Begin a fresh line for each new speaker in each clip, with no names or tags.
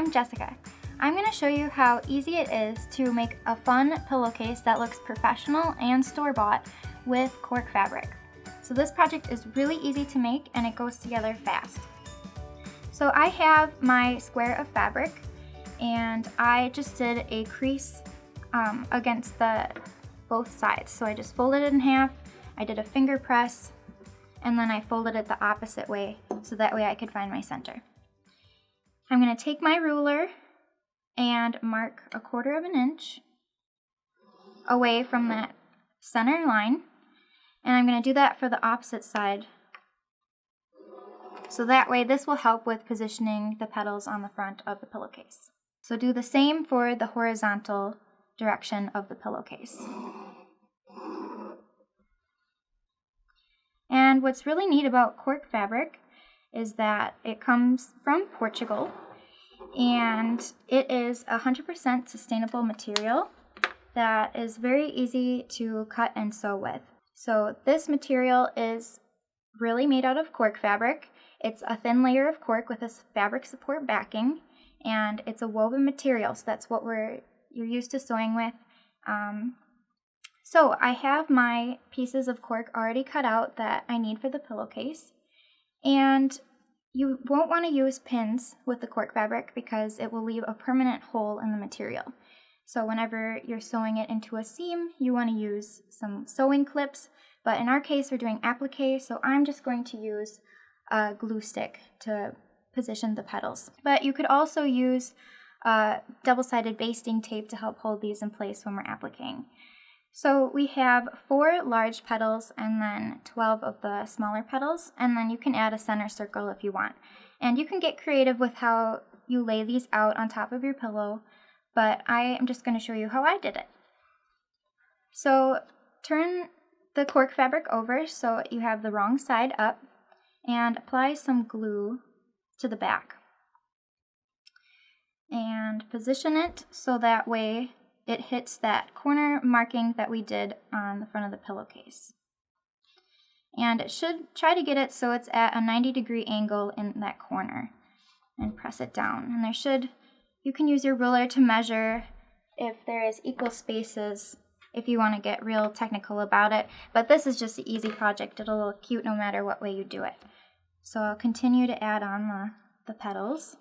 I'm Jessica. I'm going to show you how easy it is to make a fun pillowcase that looks professional and store-bought with cork fabric. So this project is really easy to make and it goes together fast. So I have my square of fabric and I just did a crease against both sides. So I just folded it in half, I did a finger press, and then I folded it the opposite way so that way I could find my center. I'm going to take my ruler and mark 1/4 inch away from that center line, and I'm going to do that for the opposite side. So that way this will help with positioning the petals on the front of the pillowcase. So do the same for the horizontal direction of the pillowcase. And what's really neat about cork fabric is that it comes from Portugal and it is 100% sustainable material that is very easy to cut and sew with. So this material is really made out of cork fabric. It's a thin layer of cork with a fabric support backing, and it's a woven material, so that's what you're used to sewing with. So I have my pieces of cork already cut out that I need for the pillowcase, and you won't want to use pins with the cork fabric because it will leave a permanent hole in the material. So whenever you're sewing it into a seam, you want to use some sewing clips, but in our case we're doing applique, so I'm just going to use a glue stick to position the petals. But you could also use double-sided basting tape to help hold these in place when we're appliquing. So we have 4 large petals and then 12 of the smaller petals, and then you can add a center circle if you want. And you can get creative with how you lay these out on top of your pillow, but I am just going to show you how I did it. So turn the cork fabric over so you have the wrong side up and apply some glue to the back. And position it so that way it hits that corner marking that we did on the front of the pillowcase. And it should try to get it so it's at a 90-degree angle in that corner, and press it down. And you can use your ruler to measure if there is equal spaces if you want to get real technical about it, but this is just an easy project. It'll look cute no matter what way you do it. So I'll continue to add on the petals.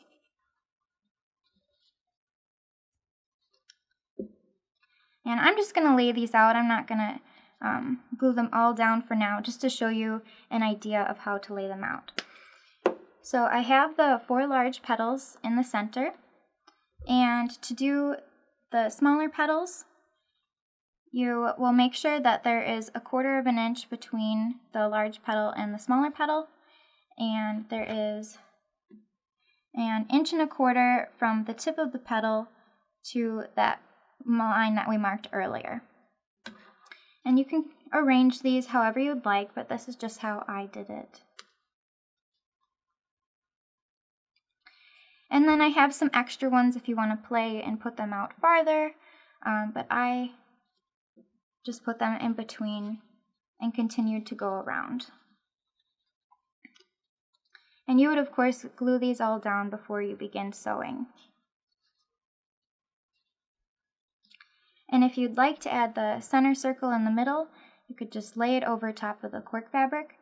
And I'm just going to lay these out. I'm not going to glue them all down for now, just to show you an idea of how to lay them out. So I have the 4 large petals in the center, and to do the smaller petals, you will make sure that there is 1/4 inch between the large petal and the smaller petal, and there is 1.25 inches from the tip of the petal to that line that we marked earlier. And you can arrange these however you'd like, but this is just how I did it. And then I have some extra ones if you want to play and put them out farther, but I just put them in between and continued to go around. And you would of course glue these all down before you begin sewing. And if you'd like to add the center circle in the middle, you could just lay it over top of the cork fabric.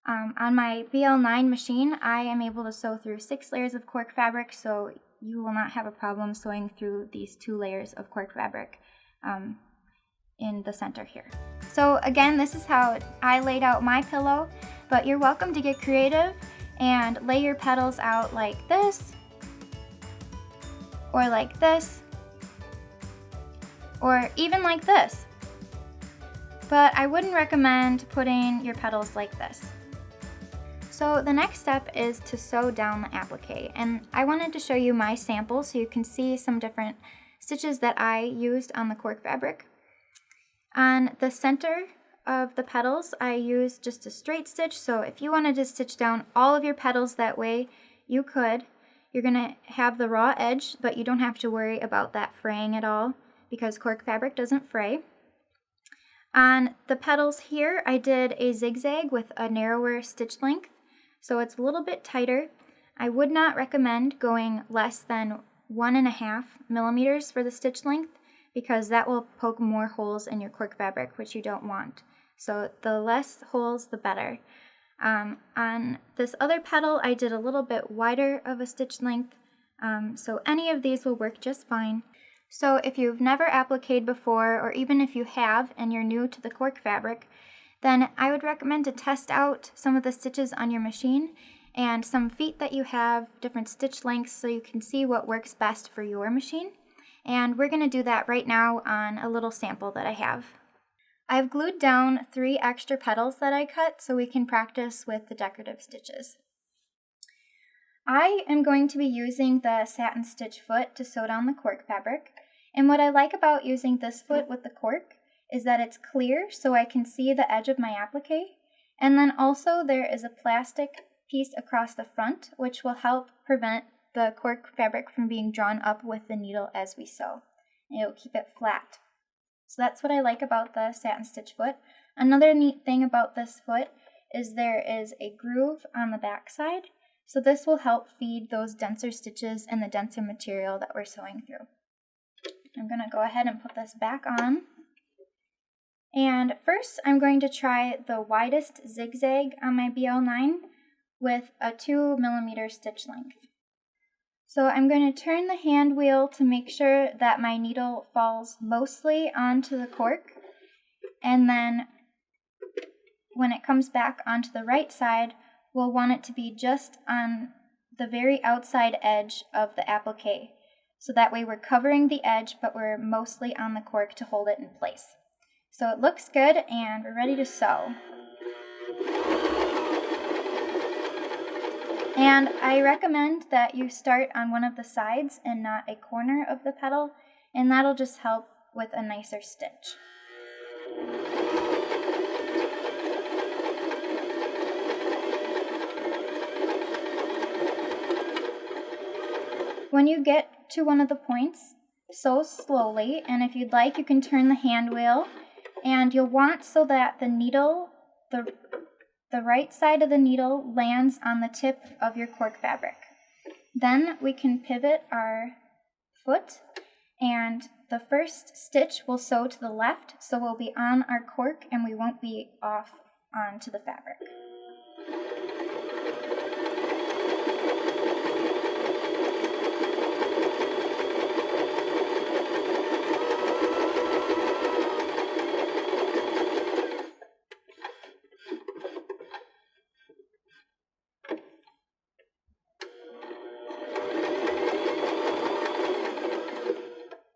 On my BL9 machine, I am able to sew through 6 layers of cork fabric, so you will not have a problem sewing through these 2 layers of cork fabric in the center here. So again, this is how I laid out my pillow, but you're welcome to get creative and lay your petals out like this, or like this, or even like this. But I wouldn't recommend putting your petals like this. So the next step is to sew down the applique, and I wanted to show you my sample so you can see some different stitches that I used on the cork fabric. On the center of the petals, I used just a straight stitch, so if you wanted to stitch down all of your petals that way, you could. You're going to have the raw edge, but you don't have to worry about that fraying at all because cork fabric doesn't fray. On the petals here, I did a zigzag with a narrower stitch length, so it's a little bit tighter. I would not recommend going less than 1.5 millimeters for the stitch length, because that will poke more holes in your cork fabric, which you don't want. So the less holes, the better. On this other petal, I did a little bit wider of a stitch length, so any of these will work just fine. So if you've never appliqued before, or even if you have and you're new to the cork fabric, then I would recommend to test out some of the stitches on your machine and some feet that you have, different stitch lengths, so you can see what works best for your machine. And we're going to do that right now on a little sample that I have. I've glued down 3 extra petals that I cut so we can practice with the decorative stitches. I am going to be using the satin stitch foot to sew down the cork fabric, and what I like about using this foot with the cork is that it's clear so I can see the edge of my applique, and then also there is a plastic piece across the front which will help prevent the cork fabric from being drawn up with the needle as we sew. It will keep it flat. So that's what I like about the satin stitch foot. Another neat thing about this foot is there is a groove on the back side, so this will help feed those denser stitches and the denser material that we're sewing through. I'm going to go ahead and put this back on. And first I'm going to try the widest zigzag on my BL9 with a 2 millimeter stitch length. So I'm going to turn the hand wheel to make sure that my needle falls mostly onto the cork, and then when it comes back onto the right side, we'll want it to be just on the very outside edge of the applique. So that way we're covering the edge, but we're mostly on the cork to hold it in place. So it looks good, and we're ready to sew. And I recommend that you start on one of the sides and not a corner of the petal, and that'll just help with a nicer stitch. When you get to one of the points, sew slowly, and if you'd like, you can turn the hand wheel, and you'll want so that the needle, the right side of the needle lands on the tip of your cork fabric. Then we can pivot our foot, and the first stitch will sew to the left, so we'll be on our cork and we won't be off onto the fabric.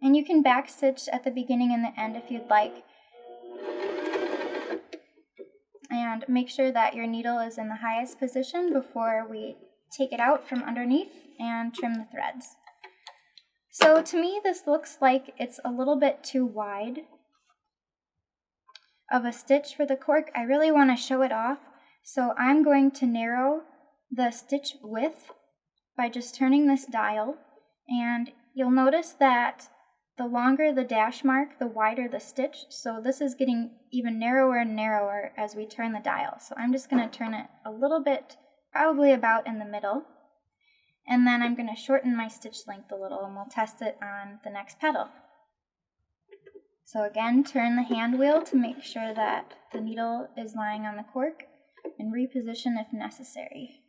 And you can backstitch at the beginning and the end if you'd like. And make sure that your needle is in the highest position before we take it out from underneath and trim the threads. So to me, this looks like it's a little bit too wide of a stitch for the cork. I really want to show it off, so I'm going to narrow the stitch width by just turning this dial, and you'll notice that the longer the dash mark, the wider the stitch, so this is getting even narrower and narrower as we turn the dial. So I'm just going to turn it a little bit, probably about in the middle, and then I'm going to shorten my stitch length a little, and we'll test it on the next petal. So again, turn the hand wheel to make sure that the needle is lying on the cork, and reposition if necessary.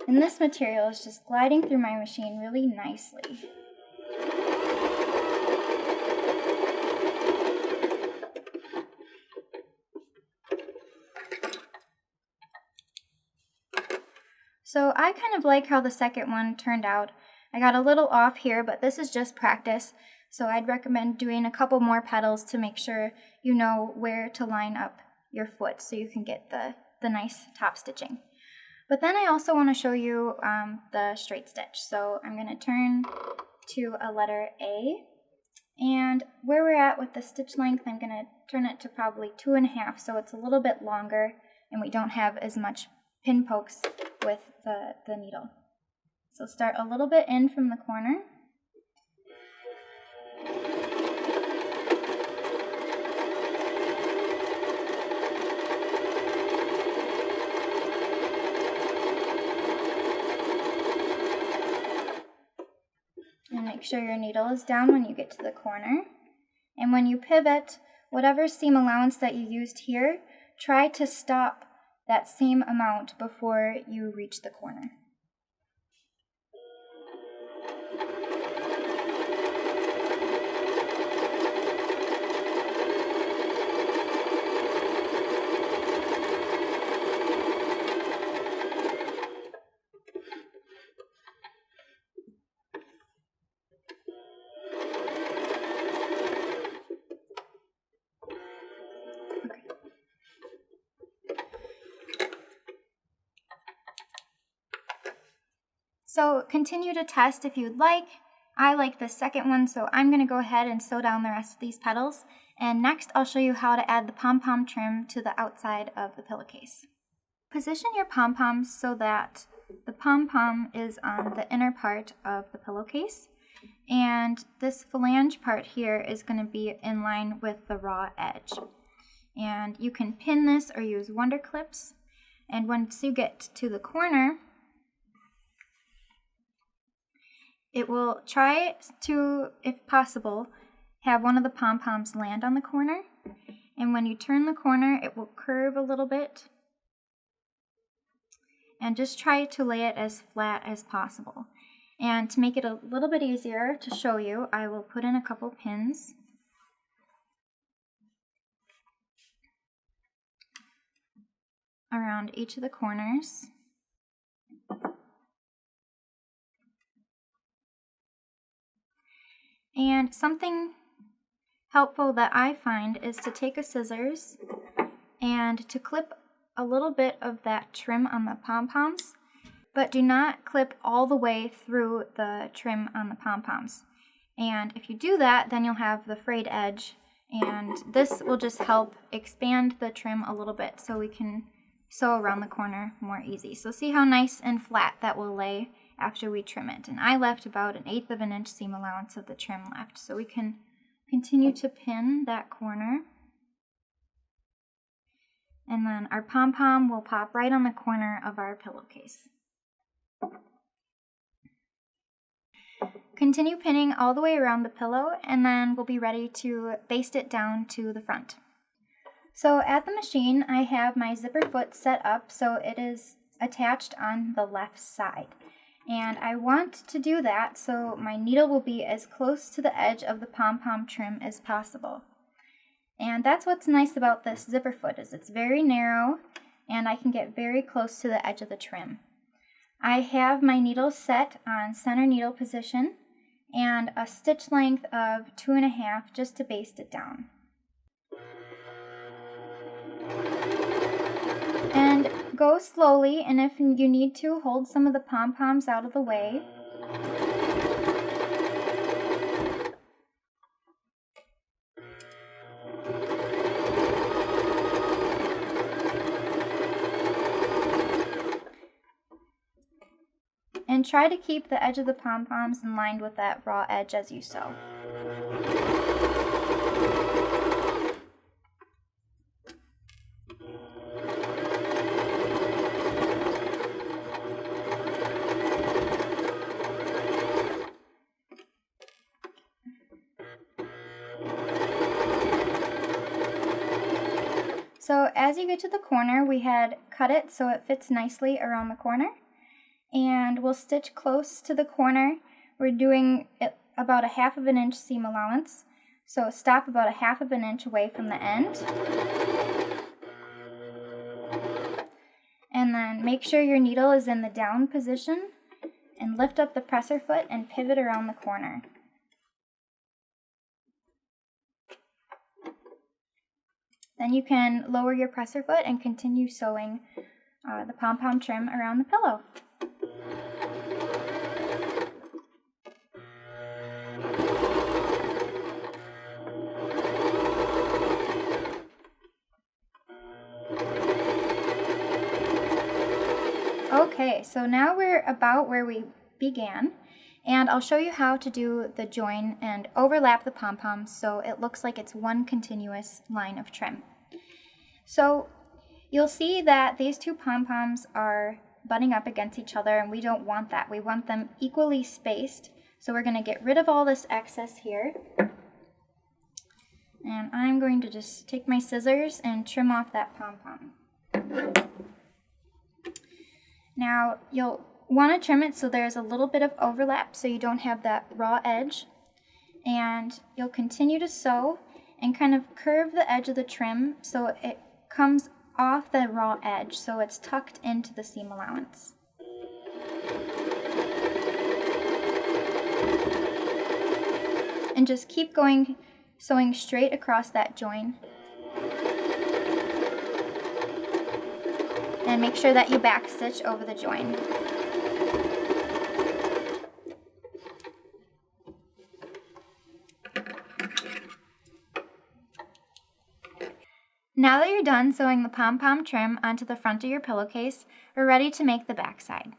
And this material is just gliding through my machine really nicely. So I kind of like how the second one turned out. I got a little off here, but this is just practice, so I'd recommend doing a couple more petals to make sure you know where to line up your foot so you can get the nice top stitching. But then I also want to show you the straight stitch. So I'm going to turn to a letter A, and where we're at with the stitch length, I'm going to turn it to probably 2.5 so it's a little bit longer and we don't have as much pin pokes with the needle. So start a little bit in from the corner. And make sure your needle is down when you get to the corner. And when you pivot, whatever seam allowance that you used here, try to stop that same amount before you reach the corner. So continue to test if you'd like. I like the second one, so I'm going to go ahead and sew down the rest of these petals. And next I'll show you how to add the pom-pom trim to the outside of the pillowcase. Position your pom-poms so that the pom-pom is on the inner part of the pillowcase. And this flange part here is going to be in line with the raw edge. And you can pin this or use wonder clips. And once you get to the corner, it will try to, if possible, have one of the pom-poms land on the corner. And when you turn the corner, it will curve a little bit. And just try to lay it as flat as possible. And to make it a little bit easier to show you, I will put in a couple pins. Around each of the corners. And something helpful that I find is to take a scissors and to clip a little bit of that trim on the pom-poms, but do not clip all the way through the trim on the pom-poms. And if you do that, then you'll have the frayed edge, and this will just help expand the trim a little bit so we can sew around the corner more easy. So see how nice and flat that will lay after we trim it. And I left about 1/8 of an inch seam allowance of the trim left. So we can continue to pin that corner. And then our pom-pom will pop right on the corner of our pillowcase. Continue pinning all the way around the pillow, and then we'll be ready to baste it down to the front. So at the machine, I have my zipper foot set up so it is attached on the left side. And I want to do that so my needle will be as close to the edge of the pom-pom trim as possible. And that's what's nice about this zipper foot, is it's very narrow and I can get very close to the edge of the trim. I have my needle set on center needle position and a stitch length of 2.5 just to baste it down. And go slowly, and if you need to, hold some of the pom-poms out of the way. And try to keep the edge of the pom-poms in line with that raw edge as you sew. So as you get to the corner, we had cut it so it fits nicely around the corner. And we'll stitch close to the corner. We're doing it about 1/2 of an inch seam allowance. So stop about 1/2 of an inch away from the end. And then make sure your needle is in the down position and lift up the presser foot and pivot around the corner. Then you can lower your presser foot and continue sewing the pom-pom trim around the pillow. Okay, so now we're about where we began, and I'll show you how to do the join and overlap the pom-poms so it looks like it's one continuous line of trim. So you'll see that these two pom-poms are butting up against each other, and we don't want that. We want them equally spaced, so we're going to get rid of all this excess here. And I'm going to just take my scissors and trim off that pom-pom. Now, you'll want to trim it so there's a little bit of overlap so you don't have that raw edge. And you'll continue to sew and kind of curve the edge of the trim so it comes off the raw edge, so it's tucked into the seam allowance. And just keep going, sewing straight across that join. And make sure that you back stitch over the join. Now that you're done sewing the pom-pom trim onto the front of your pillowcase, we're ready to make the back side.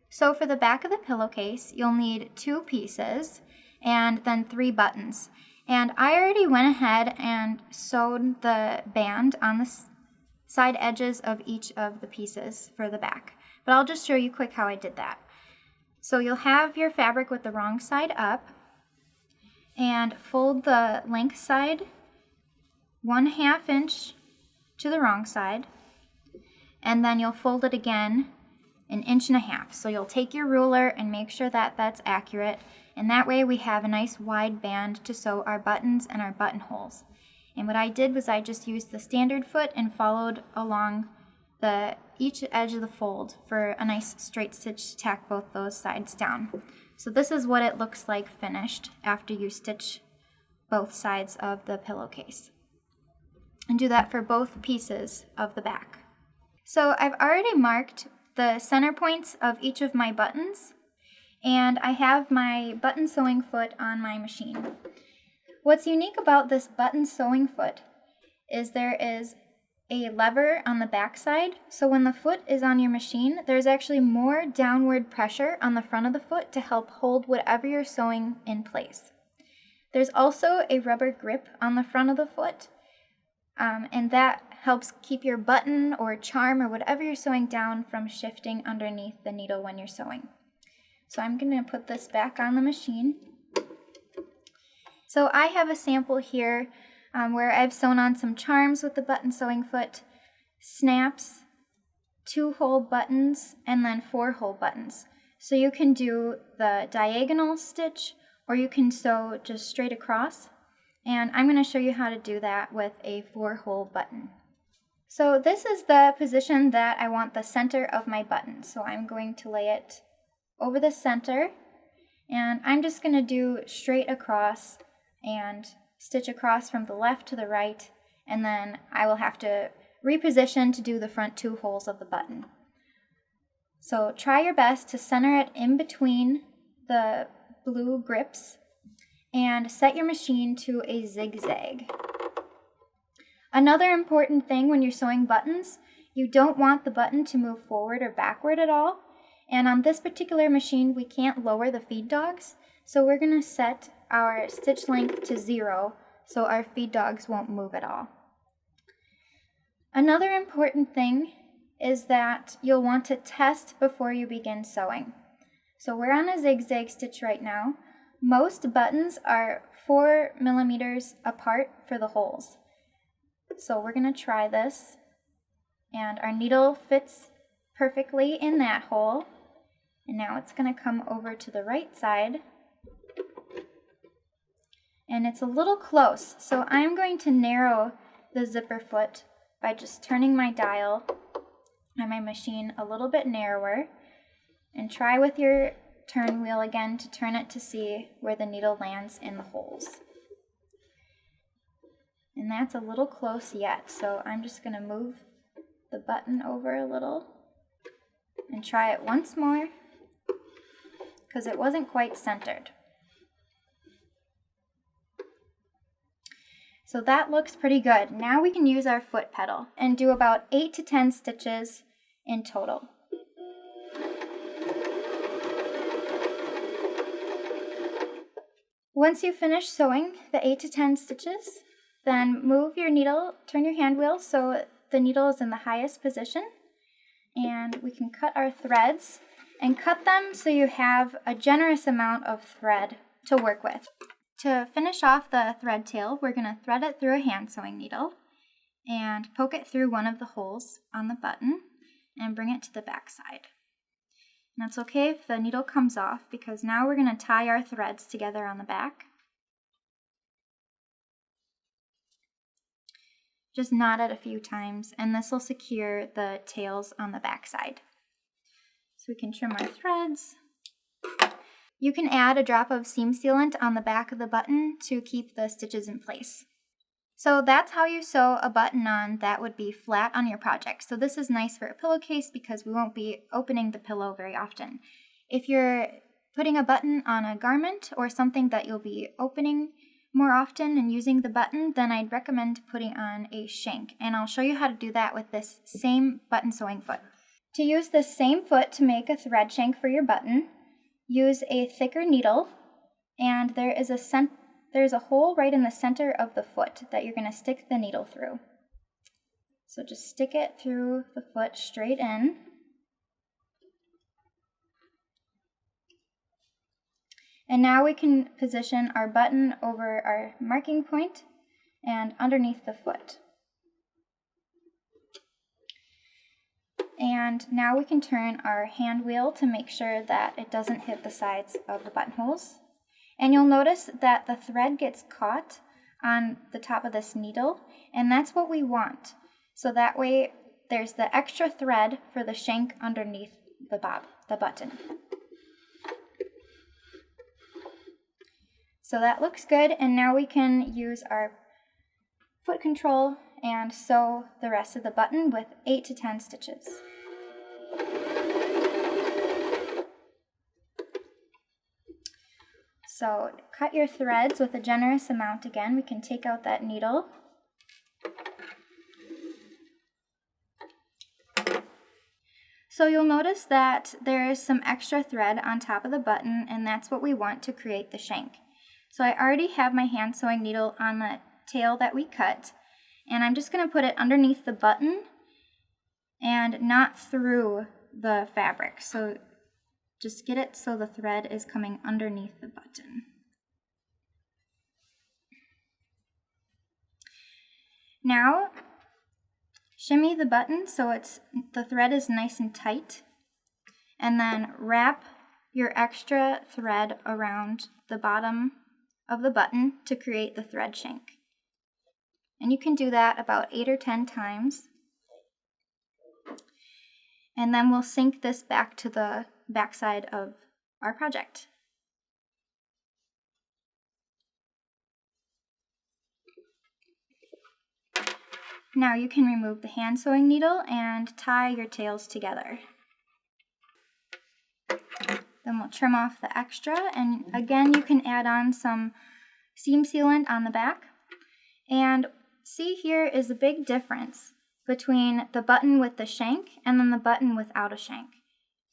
So for the back of the pillowcase, you'll need 2 pieces and then 3 buttons. And I already went ahead and sewed the band on the side edges of each of the pieces for the back. But I'll just show you quick how I did that. So you'll have your fabric with the wrong side up and fold the length side 1/2 inch to the wrong side, and then you'll fold it again 1.5 inches. So you'll take your ruler and make sure that that's accurate, and that way we have a nice wide band to sew our buttons and our buttonholes. And what I did was I just used the standard foot and followed along each edge of the fold for a nice straight stitch to tack both those sides down. So this is what it looks like finished after you stitch both sides of the pillowcase. And do that for both pieces of the back. So I've already marked the center points of each of my buttons, and I have my button sewing foot on my machine. What's unique about this button sewing foot is there is a lever on the back side, so when the foot is on your machine, there's actually more downward pressure on the front of the foot to help hold whatever you're sewing in place. There's also a rubber grip on the front of the foot, and that helps keep your button or charm or whatever you're sewing down from shifting underneath the needle when you're sewing. So I'm going to put this back on the machine. So I have a sample here where I've sewn on some charms with the button sewing foot, snaps, 2-hole buttons, and then 4-hole buttons. So you can do the diagonal stitch or you can sew just straight across. And I'm going to show you how to do that with a 4-hole button. So this is the position that I want the center of my button. So I'm going to lay it over the center, and I'm just going to do straight across and stitch across from the left to the right, and then I will have to reposition to do the front 2 holes of the button. So try your best to center it in between the blue grips and set your machine to a zigzag. Another important thing when you're sewing buttons, you don't want the button to move forward or backward at all. And on this particular machine, we can't lower the feed dogs, so we're going to set our stitch length to 0 so our feed dogs won't move at all. Another important thing is that you'll want to test before you begin sewing. So we're on a zigzag stitch right now. Most buttons are 4 millimeters apart for the holes. So we're going to try this, and our needle fits perfectly in that hole. And now it's going to come over to the right side. And it's a little close, so I'm going to narrow the zipper foot by just turning my dial on my machine a little bit narrower. And try with your turn wheel again to turn it to see where the needle lands in the holes. And that's a little close yet, so I'm just going to move the button over a little and try it once more because it wasn't quite centered. So that looks pretty good. Now we can use our foot pedal and do about 8 to 10 stitches in total. Once you finish sewing the 8 to 10 stitches, then move your needle, turn your hand wheel so the needle is in the highest position, and we can cut our threads and cut them so you have a generous amount of thread to work with. To finish off the thread tail, we're going to thread it through a hand sewing needle and poke it through one of the holes on the button and bring it to the back side. And it's okay if the needle comes off, because now we're going to tie our threads together on the back. Just knot it a few times, and this will secure the tails on the back side. So we can trim our threads. You can add a drop of seam sealant on the back of the button to keep the stitches in place. So that's how you sew a button on that would be flat on your project. So this is nice for a pillowcase because we won't be opening the pillow very often. If you're putting a button on a garment or something that you'll be opening more often and using the button, then I'd recommend putting on a shank. And I'll show you how to do that with this same button sewing foot. To use this same foot to make a thread shank for your button, use a thicker needle, and there's a hole right in the center of the foot that you're going to stick the needle through. So just stick it through the foot straight in. And now we can position our button over our marking point and underneath the foot. And now we can turn our hand wheel to make sure that it doesn't hit the sides of the buttonholes. And you'll notice that the thread gets caught on the top of this needle, and that's what we want. So that way there's the extra thread for the shank underneath the button. So that looks good, and now we can use our foot control and sew the rest of the button with 8 to 10 stitches. So cut your threads with a generous amount again. We can take out that needle. So you'll notice that there is some extra thread on top of the button, and that's what we want to create the shank. So I already have my hand sewing needle on the tail that we cut, and I'm just going to put it underneath the button and not through the fabric. So just get it so the thread is coming underneath the button. Now, shimmy the button so the thread is nice and tight, and then wrap your extra thread around the bottom of the button to create the thread shank. And you can do that about 8 or 10 times. And then we'll sink this back to the backside of our project. Now you can remove the hand sewing needle and tie your tails together. Then we'll trim off the extra, and again you can add on some seam sealant on the back. And see, here is a big difference between the button with the shank and then the button without a shank.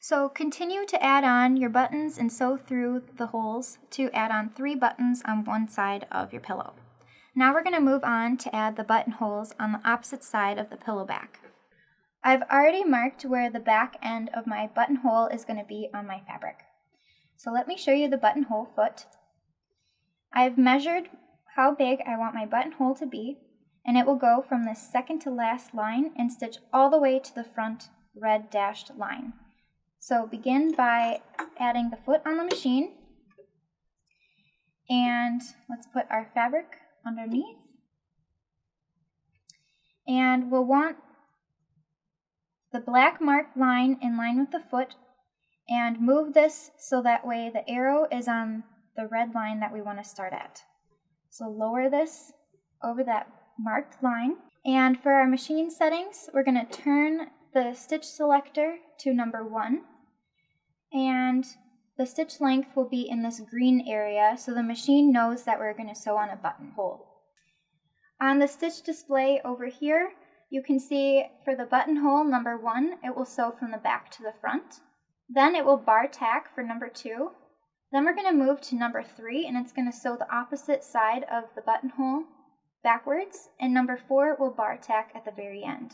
So continue to add on your buttons and sew through the holes to add on 3 buttons on one side of your pillow. Now we're going to move on to add the buttonholes on the opposite side of the pillow back. I've already marked where the back end of my buttonhole is going to be on my fabric. So let me show you the buttonhole foot. I've measured how big I want my buttonhole to be, and it will go from the second to last line and stitch all the way to the front red dashed line. So begin by adding the foot on the machine, and let's put our fabric underneath. And we'll want the black marked line in line with the foot, and move this so that way the arrow is on the red line that we want to start at. So lower this over that marked line. And for our machine settings, we're going to turn the stitch selector to number 1. And the stitch length will be in this green area, so the machine knows that we're going to sew on a buttonhole. On the stitch display over here, you can see for the buttonhole number 1, it will sew from the back to the front. Then it will bar tack for number 2. Then we're going to move to number 3, and it's going to sew the opposite side of the buttonhole backwards, and number 4 will bar tack at the very end.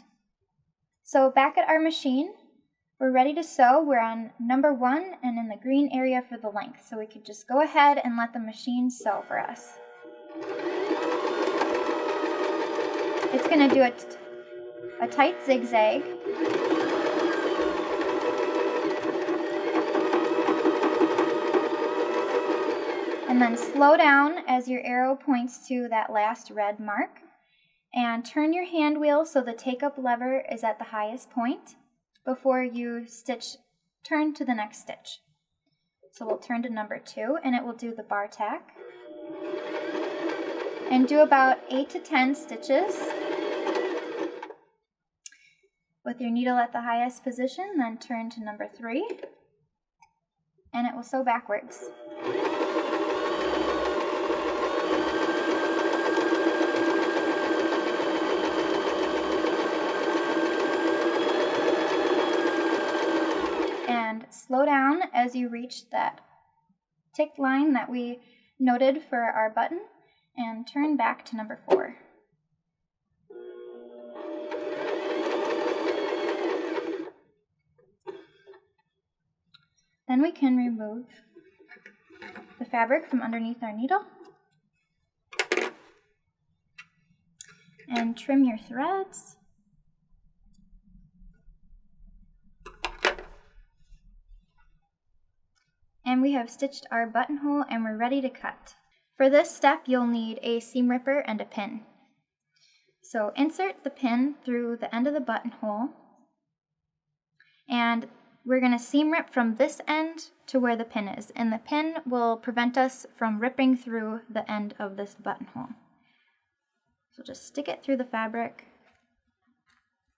So back at our machine, we're ready to sew. We're on number 1 and in the green area for the length, so we could just go ahead and let the machine sew for us. It's going to do a tight zigzag. And then slow down as your arrow points to that last red mark. And turn your hand wheel so the take-up lever is at the highest point before you turn to the next stitch. So we'll turn to number 2, and it will do the bar tack. And do about 8 to 10 stitches. With your needle at the highest position, then turn to number 3, and it will sew backwards. And slow down as you reach that tick line that we noted for our button, and turn back to number 4. Then we can remove the fabric from underneath our needle and trim your threads. And we have stitched our buttonhole and we're ready to cut. For this step, you'll need a seam ripper and a pin. So insert the pin through the end of the buttonhole, and we're going to seam rip from this end to where the pin is, and the pin will prevent us from ripping through the end of this buttonhole. So just stick it through the fabric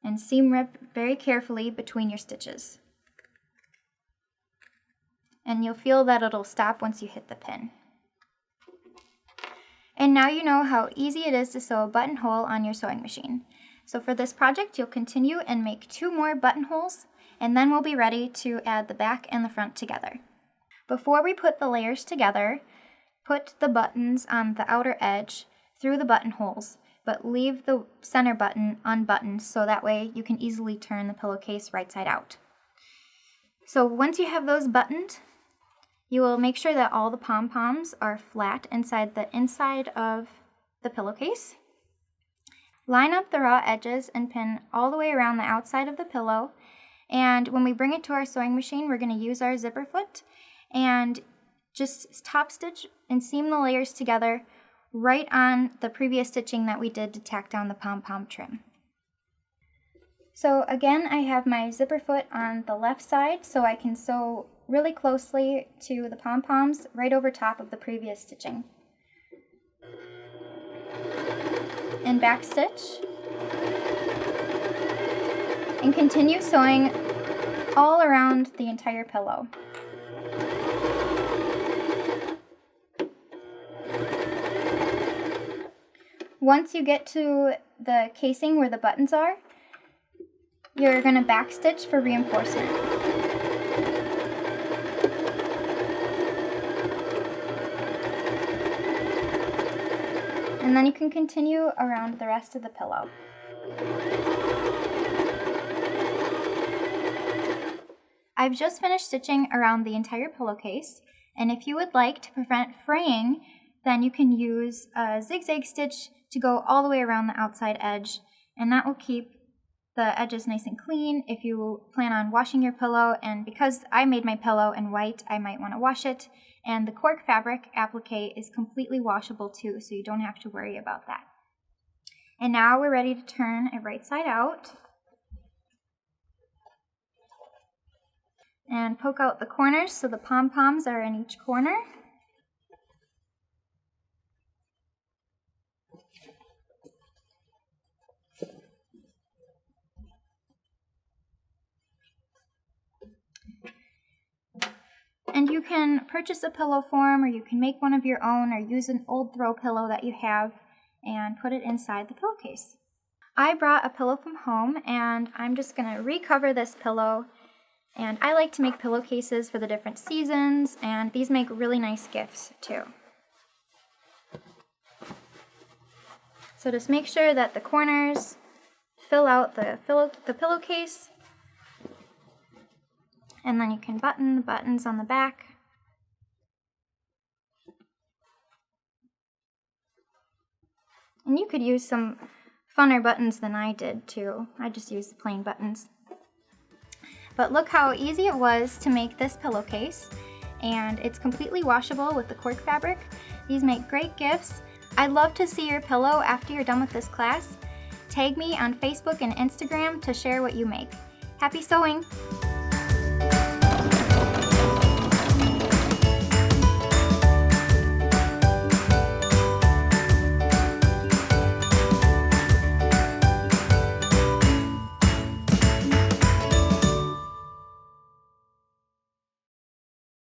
and seam rip very carefully between your stitches. And you'll feel that it'll stop once you hit the pin. And now you know how easy it is to sew a buttonhole on your sewing machine. So for this project, you'll continue and make 2 more buttonholes, and then we'll be ready to add the back and the front together. Before we put the layers together, put the buttons on the outer edge through the buttonholes, but leave the center button unbuttoned so that way you can easily turn the pillowcase right side out. So once you have those buttoned, you will make sure that all the pom-poms are flat inside of the pillowcase. Line up the raw edges and pin all the way around the outside of the pillow. And when we bring it to our sewing machine, we're going to use our zipper foot and just top stitch and seam the layers together right on the previous stitching that we did to tack down the pom-pom trim. So again, I have my zipper foot on the left side so I can sew really closely to the pom-poms right over top of the previous stitching. And back stitch. And continue sewing all around the entire pillow. Once you get to the casing where the buttons are, you're going to back stitch for reinforcement. And then you can continue around the rest of the pillow. I've just finished stitching around the entire pillowcase, and if you would like to prevent fraying, then you can use a zigzag stitch to go all the way around the outside edge, and that will keep the edges nice and clean if you plan on washing your pillow. And because I made my pillow in white, I might want to wash it. And the Cork fabric applique is completely washable too, so you don't have to worry about that. And now we're ready to turn it right side out. And poke out the corners so the pom-poms are in each corner. And you can purchase a pillow form, or you can make one of your own, or use an old throw pillow that you have and put it inside the pillowcase. I brought a pillow from home, and I'm just going to recover this pillow And I like to make pillowcases for the different seasons, and these make really nice gifts too. So just make sure that the corners fill out the pillowcase, and then you can button the buttons on the back. And you could use some funner buttons than I did too. I just used the plain buttons. But look how easy it was to make this pillowcase, and it's completely washable with the cork fabric. These make great gifts. I'd love to see your pillow after you're done with this class. Tag me on Facebook and Instagram to share what you make. Happy sewing!